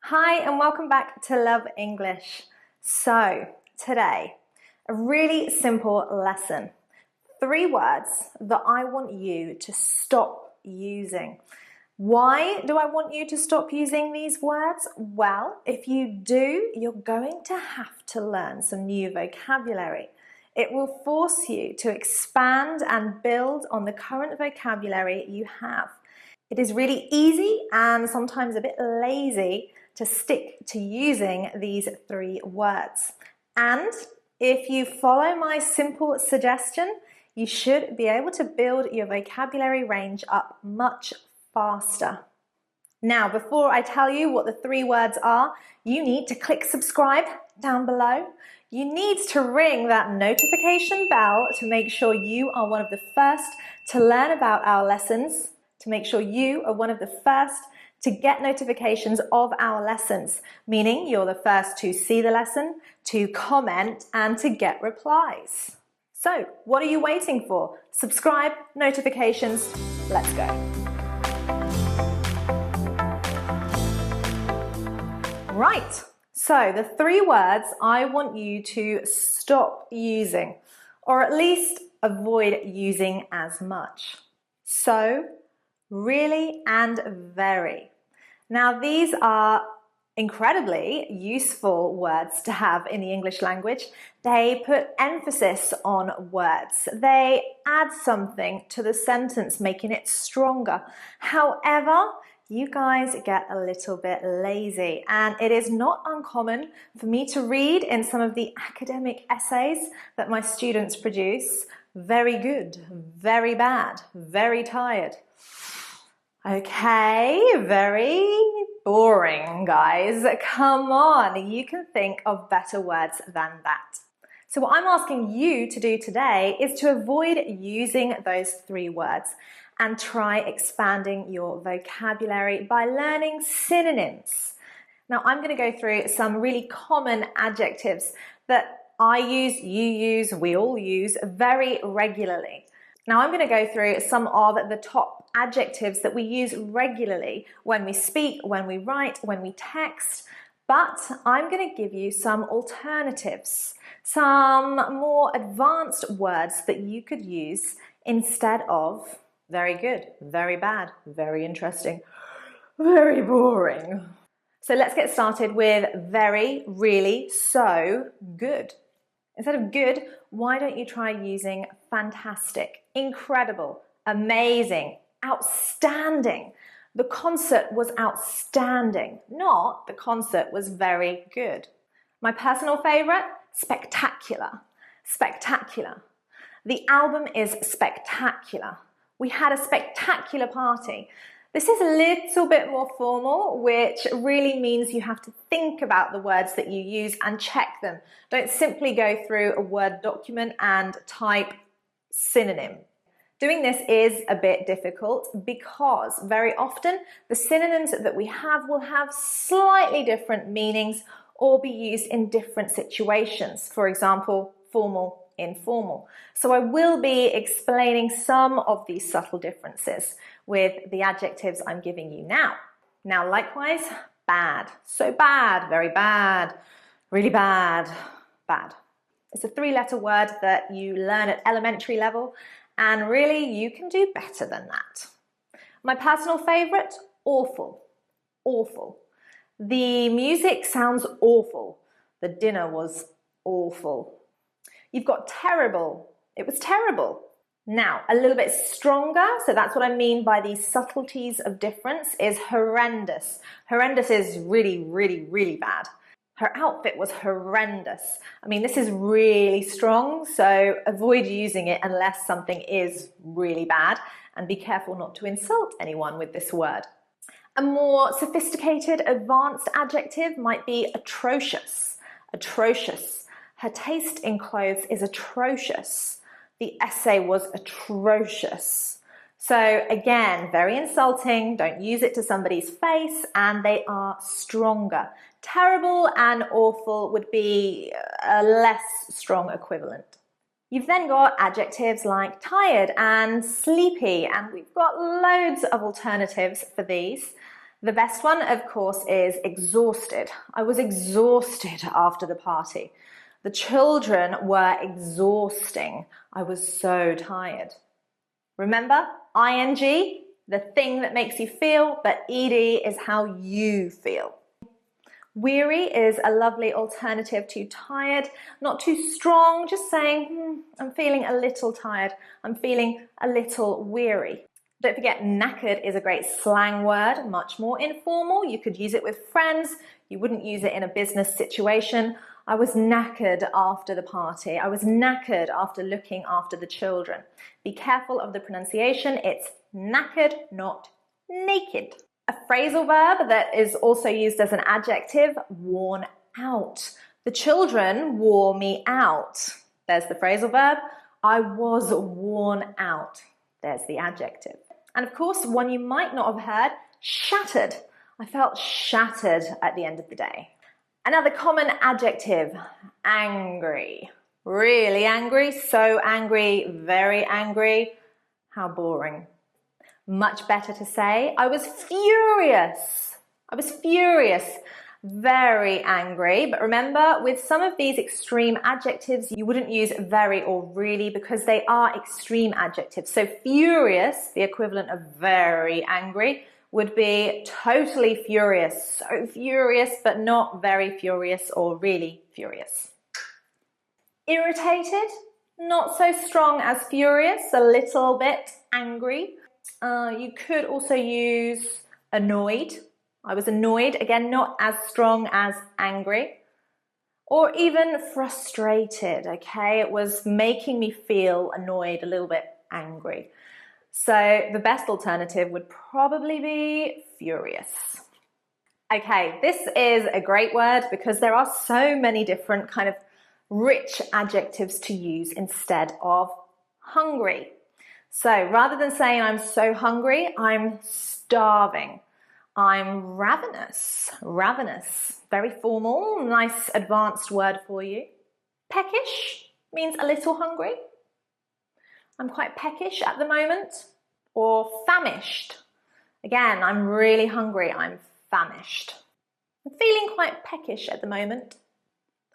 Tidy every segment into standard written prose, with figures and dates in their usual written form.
Hi and welcome back to Love English. So today, a really simple lesson. 3 words that I want you to stop using. Why do I want you to stop using these words? Well, if you do, you're going to have to learn some new vocabulary. It will force you to expand and build on the current vocabulary you have. It is really easy and sometimes a bit lazy to stick to using these 3 words. And if you follow my simple suggestion, you should be able to build your vocabulary range up much faster. Now, before I tell you what the 3 words are, you need to click subscribe down below. You need to ring that notification bell to make sure you are one of the first to learn about our lessons, to make sure you are one of the first to get notifications of our lessons, meaning you're the first to see the lesson, to comment, and to get replies. So, what are you waiting for? Subscribe, notifications, let's go. Right, so the 3 words I want you to stop using, or at least avoid using as much. So, really, and very. Now, these are incredibly useful words to have in the English language. They put emphasis on words. They add something to the sentence, making it stronger. However, you guys get a little bit lazy, and it is not uncommon for me to read in some of the academic essays that my students produce. Very good, very bad, very tired. Okay, very boring, guys. Come on, you can think of better words than that. So what I'm asking you to do today is to avoid using those 3 words and try expanding your vocabulary by learning synonyms. Now, I'm going to go through some really common adjectives that I use, you use, we all use very regularly. Now, I'm going to go through some of the top adjectives that we use regularly when we speak, when we write, when we text, but I'm going to give you some alternatives, some more advanced words that you could use instead of very good, very bad, very interesting, very boring. So let's get started with very, really, so good. Instead of good, why don't you try using fantastic, incredible, amazing, outstanding. The concert was outstanding, not the concert was very good. My personal favorite, spectacular, spectacular. The album is spectacular. We had a spectacular party. This is a little bit more formal, which really means you have to think about the words that you use and check them. Don't simply go through a Word document and type synonym. Doing this is a bit difficult because very often the synonyms that we have will have slightly different meanings or be used in different situations. For example, formal, informal. So I will be explaining some of these subtle differences with the adjectives I'm giving you now. Now, likewise, bad. So bad, very bad, really bad, bad. It's a 3-letter word that you learn at elementary level, and really you can do better than that. My personal favorite, awful, awful. The music sounds awful. The dinner was awful. You've got terrible. It was terrible. Now, a little bit stronger, so that's what I mean by these subtleties of difference, is horrendous. Horrendous is really, really, really bad. Her outfit was horrendous. I mean, this is really strong, so avoid using it unless something is really bad, and be careful not to insult anyone with this word. A more sophisticated, advanced adjective might be atrocious. Atrocious. Her taste in clothes is atrocious. The essay was atrocious. So again, very insulting. Don't use it to somebody's face, and they are stronger. Terrible and awful would be a less strong equivalent. You've then got adjectives like tired and sleepy, and we've got loads of alternatives for these. The best one, of course, is exhausted. I was exhausted after the party. The children were exhausting. I was so tired. Remember, ing, the thing that makes you feel, but ed is how you feel. Weary is a lovely alternative to tired, not too strong, just saying, I'm feeling a little tired, I'm feeling a little weary. Don't forget, knackered is a great slang word, much more informal. You could use it with friends, you wouldn't use it in a business situation. I was knackered after the party, I was knackered after looking after the children. Be careful of the pronunciation, it's knackered, not naked. A phrasal verb that is also used as an adjective, worn out. The children wore me out. There's the phrasal verb. I was worn out. There's the adjective. And of course, one you might not have heard, shattered. I felt shattered at the end of the day. Another common adjective, angry. Really angry, so angry, very angry. How boring. Much better to say, I was furious. I was furious, very angry. But remember, with some of these extreme adjectives, you wouldn't use very or really because they are extreme adjectives. So furious, the equivalent of very angry, would be totally furious. So furious, but not very furious or really furious. Irritated, not so strong as furious, a little bit angry. You could also use annoyed. I was annoyed, again, not as strong as angry. Or even frustrated, okay? It was making me feel annoyed, a little bit angry. So the best alternative would probably be furious. Okay, this is a great word because there are so many different kind of rich adjectives to use instead of hungry. So rather than saying I'm so hungry, I'm starving. I'm ravenous. Ravenous. Very formal, nice advanced word for you. Peckish means a little hungry. I'm quite peckish at the moment. Or famished. Again, I'm really hungry. I'm famished. I'm feeling quite peckish at the moment.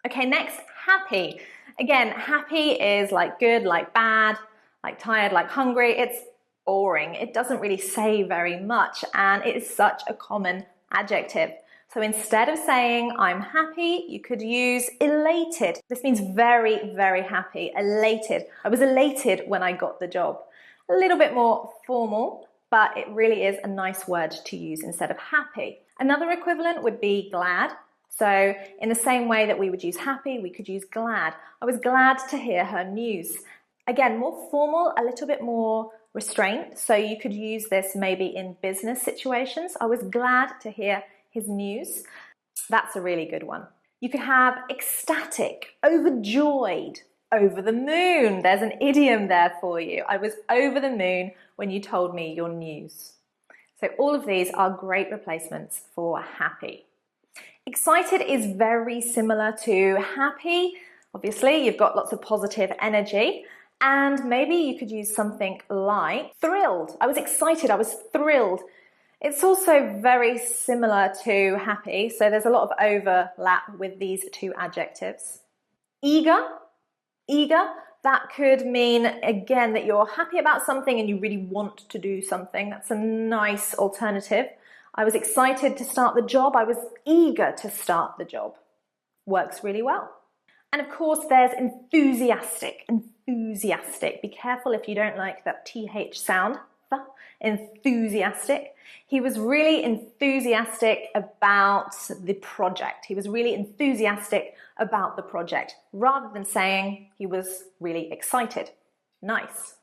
Okay, next, happy. Again, happy is like good, like bad, like tired, like hungry. It's boring. It doesn't really say very much and it is such a common adjective. So instead of saying I'm happy, you could use elated. This means very, very happy, elated. I was elated when I got the job. A little bit more formal, but it really is a nice word to use instead of happy. Another equivalent would be glad. So in the same way that we would use happy, we could use glad. I was glad to hear her news. Again, more formal, a little bit more restraint. So you could use this maybe in business situations. I was glad to hear his news. That's a really good one. You could have ecstatic, overjoyed, over the moon. There's an idiom there for you. I was over the moon when you told me your news. So all of these are great replacements for happy. Excited is very similar to happy. Obviously, you've got lots of positive energy. And maybe you could use something like thrilled. I was excited, I was thrilled. It's also very similar to happy, so there's a lot of overlap with these two adjectives. Eager, that could mean, again, that you're happy about something and you really want to do something. That's a nice alternative. I was excited to start the job. I was eager to start the job. Works really well. And of course, there's enthusiastic. Enthusiastic. Be careful if you don't like that TH sound. Enthusiastic. He was really enthusiastic about the project. He was really enthusiastic about the project, rather than saying he was really excited. Nice.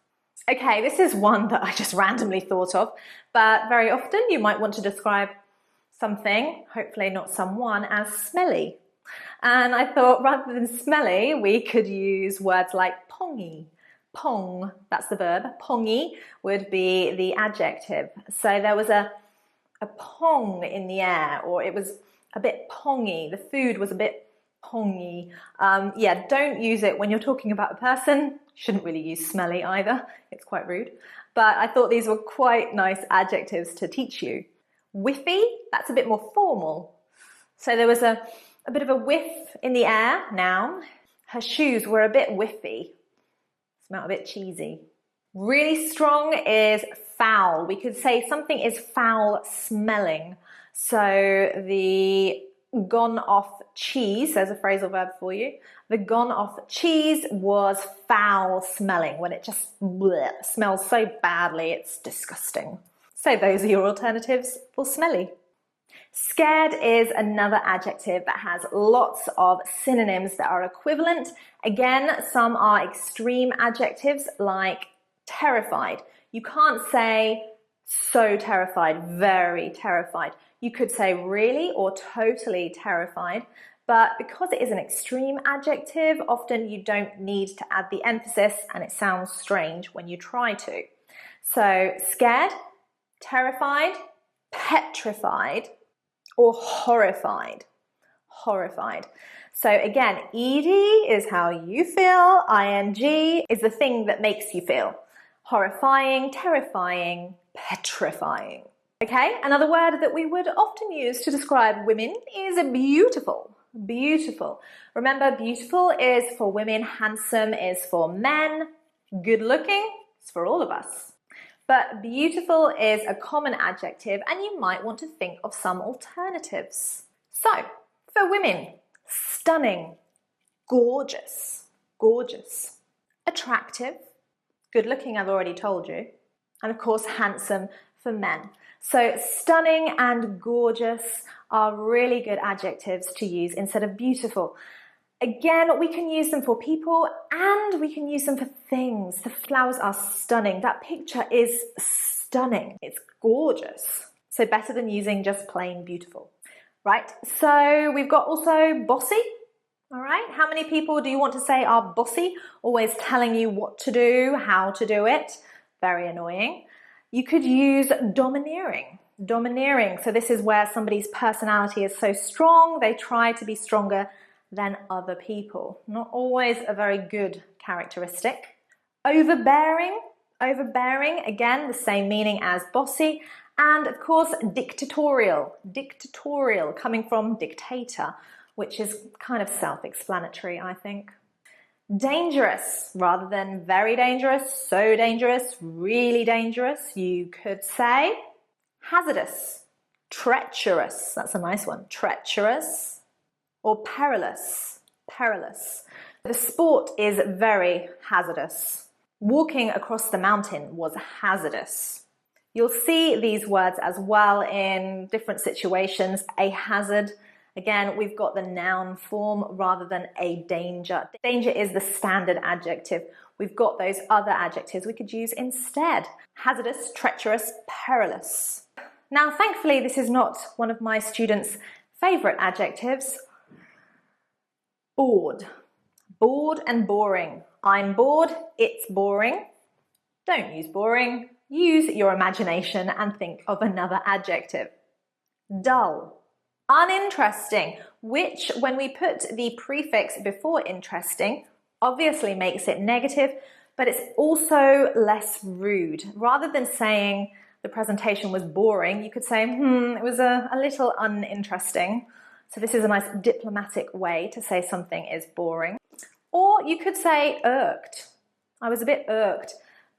Okay, this is one that I just randomly thought of, but very often you might want to describe something, hopefully not someone, as smelly. And I thought rather than smelly, we could use words like pongy. Pong, that's the verb. Pongy would be the adjective. So there was a pong in the air, or it was a bit pongy. The food was a bit pongy. Yeah, don't use it when you're talking about a person. Shouldn't really use smelly either. It's quite rude. But I thought these were quite nice adjectives to teach you. Whiffy, that's a bit more formal. So there was a bit of a whiff in the air, noun. Her shoes were a bit whiffy. Smelled a bit cheesy. Really strong is foul. We could say something is foul smelling. So the gone off cheese, there's a phrasal verb for you. The gone off cheese was foul smelling, when it just bleh, smells so badly, it's disgusting. So those are your alternatives for smelly. Scared is another adjective that has lots of synonyms that are equivalent. Again, some are extreme adjectives like terrified. You can't say so terrified, very terrified. You could say really or totally terrified, but because it is an extreme adjective, often you don't need to add the emphasis and it sounds strange when you try to. So scared, terrified, petrified, or horrified. Horrified. So again, ed is how you feel, ing is the thing that makes you feel. Horrifying, terrifying, petrifying. Okay, another word that we would often use to describe women is beautiful. Beautiful. Remember, beautiful is for women, handsome is for men, good looking is for all of us. But beautiful is a common adjective and you might want to think of some alternatives. So, for women, stunning, gorgeous, gorgeous, attractive, good looking I've already told you, and of course handsome for men. So stunning and gorgeous are really good adjectives to use instead of beautiful. Again, we can use them for people and we can use them for things. The flowers are stunning. That picture is stunning. It's gorgeous. So better than using just plain beautiful, right? So we've got also bossy, all right? How many people do you want to say are bossy? Always telling you what to do, how to do it. Very annoying. You could use domineering. Domineering. So this is where somebody's personality is so strong, they try to be stronger than other people. Not always a very good characteristic. Overbearing. Overbearing, again, the same meaning as bossy. And of course, dictatorial. Dictatorial, coming from dictator, which is kind of self-explanatory, I think. Dangerous, rather than very dangerous, so dangerous, really dangerous, you could say hazardous, treacherous, that's a nice one, treacherous, or perilous, perilous. The sport is very hazardous. Walking across the mountain was hazardous. You'll see these words as well in different situations. A hazard, again, we've got the noun form rather than a danger. Danger is the standard adjective. We've got those other adjectives we could use instead. Hazardous, treacherous, perilous. Now, thankfully, this is not one of my students' favorite adjectives. Bored. Bored and boring. I'm bored, it's boring. Don't use boring. Use your imagination and think of another adjective. Dull. Uninteresting, which when we put the prefix before interesting, obviously makes it negative, but it's also less rude. Rather than saying the presentation was boring, you could say, it was a little uninteresting. So this is a nice diplomatic way to say something is boring. Or you could say irked. I was a bit irked.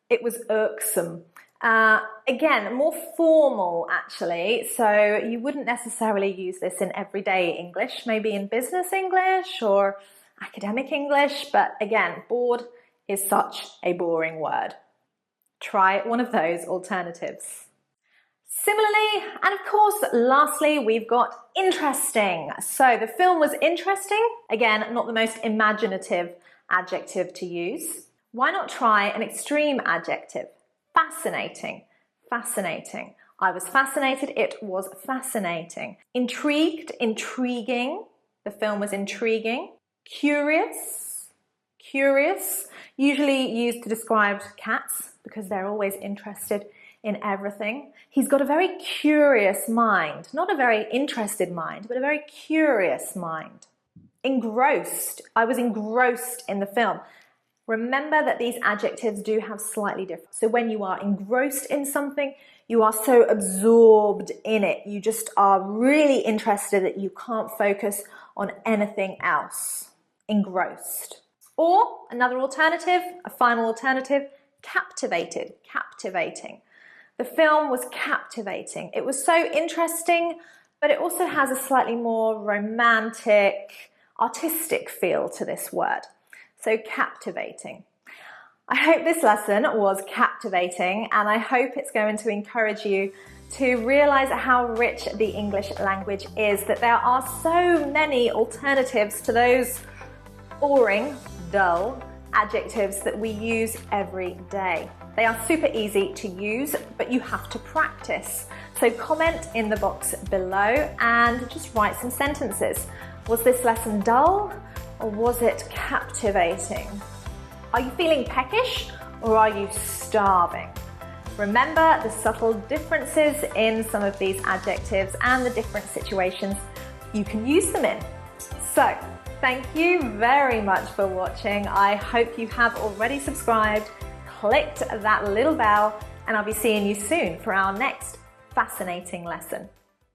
It was irksome. Again, more formal actually, so you wouldn't necessarily use this in everyday English, maybe in business English or academic English, but again, bored is such a boring word. Try one of those alternatives. Similarly, and of course, lastly, we've got interesting. So the film was interesting. Again, not the most imaginative adjective to use. Why not try an extreme adjective? Fascinating. Fascinating. I was fascinated. It was fascinating. Intrigued. Intriguing. The film was intriguing. Curious. Curious. Usually used to describe cats because they're always interested in everything. He's got a very curious mind. Not a very interested mind, but a very curious mind. Engrossed. I was engrossed in the film. Remember that these adjectives do have slightly different. So when you are engrossed in something, you are so absorbed in it. You just are really interested that you can't focus on anything else. Engrossed. Or another alternative, a final alternative, captivated, captivating. The film was captivating. It was so interesting, but it also has a slightly more romantic, artistic feel to this word. So captivating. I hope this lesson was captivating, and I hope it's going to encourage you to realize how rich the English language is, that there are so many alternatives to those boring, dull adjectives that we use every day. They are super easy to use, but you have to practice. So comment in the box below and just write some sentences. Was this lesson dull or was it captivating? Are you feeling peckish or are you starving? Remember the subtle differences in some of these adjectives and the different situations you can use them in. So, thank you very much for watching. I hope you have already subscribed, clicked that little bell, and I'll be seeing you soon for our next fascinating lesson.